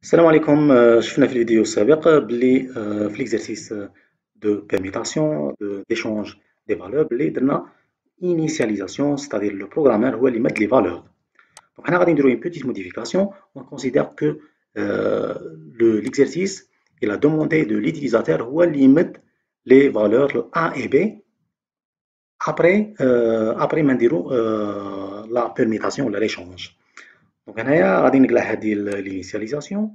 السلام عليكم. شفنا في الفيديو السابق باللي في l'exercice de permutation d'échange des valeurs باللي درنا initialisation, c'est-à-dire le programmeur هو اللي مد les valeurs. Donc حنا غادي نديرو une petite modification. On considère que l'exercice il a demandé de l'utilisateur هو اللي يمد les valeurs A et B après ما نديرو la permutation ولا l'échange. Donc هنايا غادي نقلع هذه l'initialisation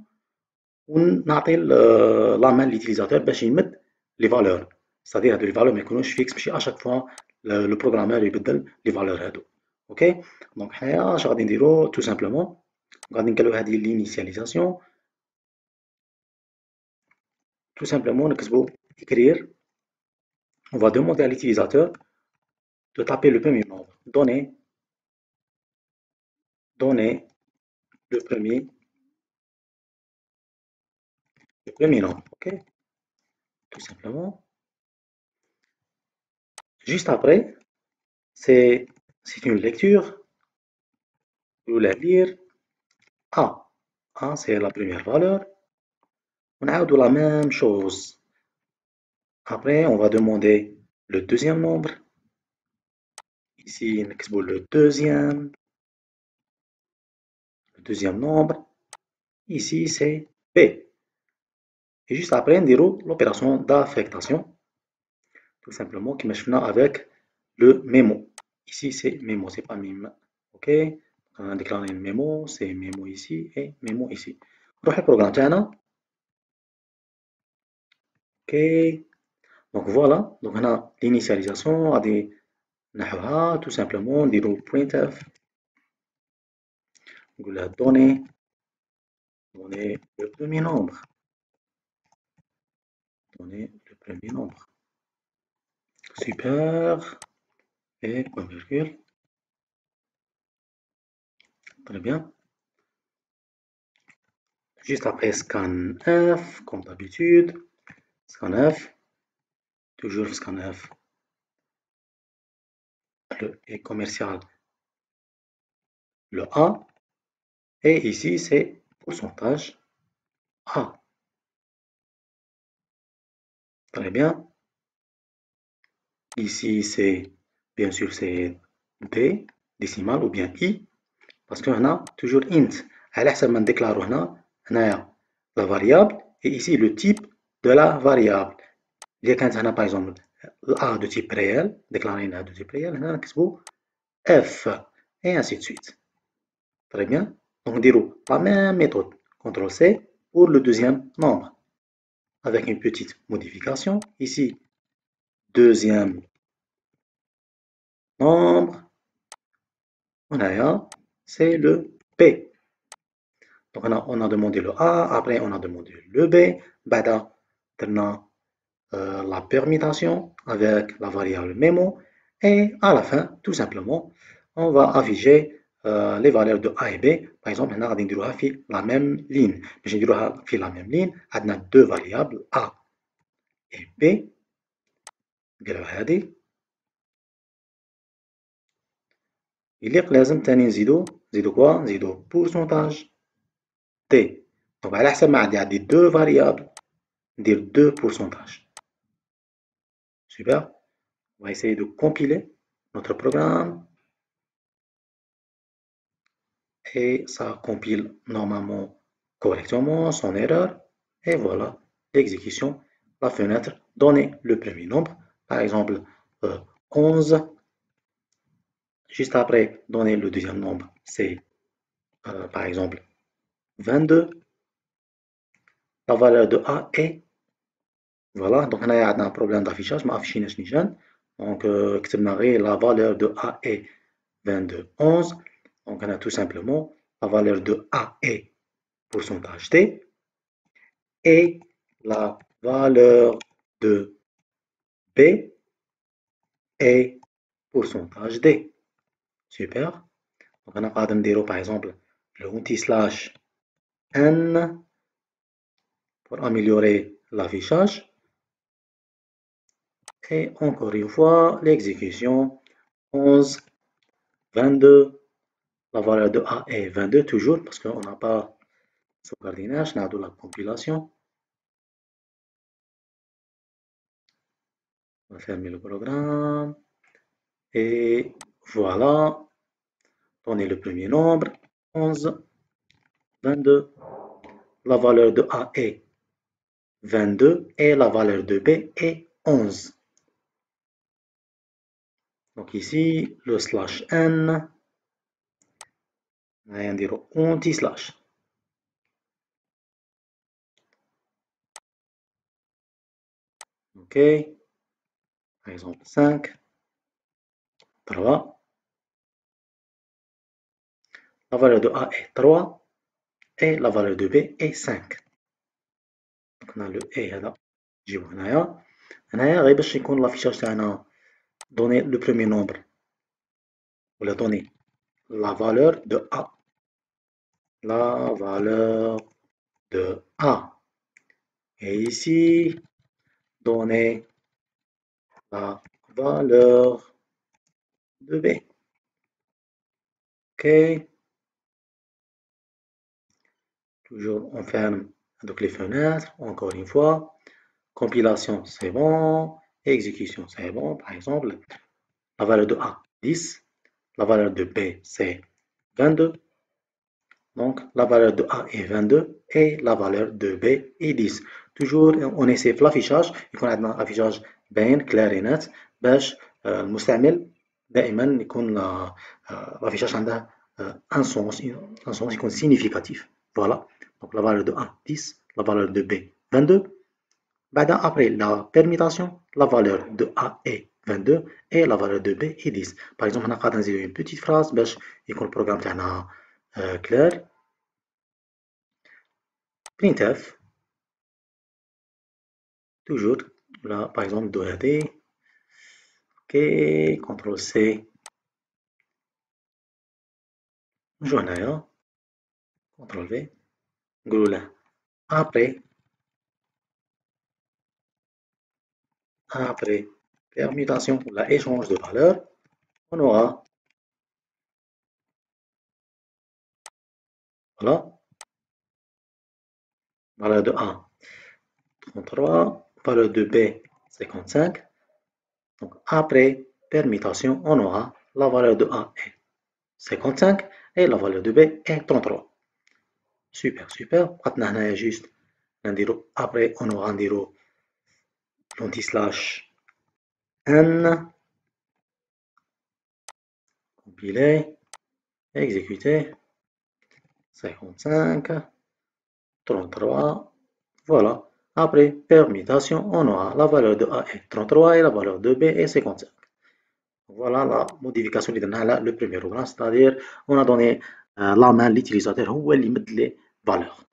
ونعطي لا مان ليتيليزاتور باش يمد لي فالور، ستادير هادو لي فالور ما يكونوش فيكس، ماشي اشاك فوا لو بروغرامور يبدل لي فالور هادو. اوكي دونك حنايا اش غادي نديرو تو سامبلومون غادي نقلو هادي لينيسياليزاسيون، تو سامبلومون نكتبو écrire. On va demander à l'utilisateur de taper le premier nombre, donner le premier nombre. Ok, tout simplement. Juste après, c'est une lecture. Vous la lire. A. A, c'est la première valeur. On a la même chose. Après, on va demander le deuxième nombre. Ici, le deuxième nombre. Ici, c'est B. Et juste après, on dira l'opération d'affectation. Tout simplement, qui marche avec le mémo. Ici, c'est mémo, c'est pas mime. OK? On a déclaré une mémo, c'est mémo ici et mémo ici. On va le programme. OK? Donc voilà. Donc on a l'initialisation, نحوها tout simplement نديرو printf نقولها donner le premier nombre, super, et point virgule, très bien. Juste après scanf comme d'habitude, scanf, toujours scanf, le est commercial, le A, et ici c'est pourcentage A. Très bien. Ici c'est bien sûr c'est D décimal ou bien I parce qu'on a toujours int. على حسب ما نديكلارو هنايا la variable et ici le type de la variable. اللي كانت هنا par exemple A de type réel, déclaré de type réel, هنا نكتبو F et ainsi de suite. Très bien. Donc نديرو la même méthode CTRL C pour le deuxième nombre avec une petite modification. Ici deuxième nombre, c'est le P. Donc on a demandé le A, après on a demandé le B, بعدا درنا la permutation avec la variable memo et à la fin tout simplement on va afficher les valeurs de A et B. Par exemple on a la même ligne, la même ligne on a deux variables A et B. يليق لازم تاني نزيدو quoi نزيدو pourcentage T. Donc على حسب ما عندي deux variables ندير deux pourcentages. Super. On va essayer de compiler notre programme et ça compile normalement correctement sans erreur. Et voilà l'exécution. La fenêtre donner le premier nombre, par exemple 11. Juste après donner le deuxième nombre, c'est par exemple 22. La valeur de A est voilà. Donc on a un problème d'affichage, mais affiché donc la valeur de A est 22, 11. Donc on a tout simplement la valeur de A est pourcentage T et la valeur de B est pourcentage D. Super. Donc on a pas de par exemple le anti-slash N pour améliorer l'affichage. Et encore une fois, l'exécution 11, 22. La valeur de A est 22 toujours parce qu'on n'a pas sauvegardinage, نعدو la compilation. On va fermer le programme. Et voilà. Donner le premier nombre, 11, 22. La valeur de A est 22 et la valeur de B est 11. Donc ici, le slash n, on va dire anti-slash. OK. Par exemple, 5, 3. La valeur de A est 3 et la valeur de B est 5. Donc on a le et هذا نجيبو هنايا. هنايا غير باش يكون l'affichage تاعنا donner le premier nombre ولا donner la valeur de A. La valeur de A. Et ici, donner la valeur de B. OK. Toujours on ferme donc les fenêtres, encore une fois. Compilation, c'est bon. Exécution, c'est bon. Par exemple, la valeur de A, 10. La valeur de B, c'est 22. Donc, la valeur de A est 22 et la valeur de B est 10. Toujours, on essaie l'affichage. يكون عندنا affichage باين clair et net باش المستعمل دائما يكون l'affichage عنده un sens يكون significatif. Voilà. Donc, la valeur de A, 10. La valeur de B, 22. Après la permutation, la valeur de A est 22 et la valeur de B est 10. Par exemple, on a une petite phrase باش يكون البروغرام تاعنا clair. printf, toujours là, par exemple, doit OK, CTRL C, نجو هنايا CTRL V, نقولو له après permutation ou la échange de valeur, on aura voilà, valeur de A 33, valeur de B 55. Donc après permutation, on aura la valeur de A est 55 et la valeur de B est 33. Super, super. Maintenant, on a juste après, on aura l'anti-slash n, compiler, exécuter, 55, 33, voilà. Après permutation, on aura la valeur de A est 33 et la valeur de B est 55. Voilà la modification اللي درناها le premier programme, c'est-à-dire on a donné la main à l'utilisateur هو اللي يمد les valeurs.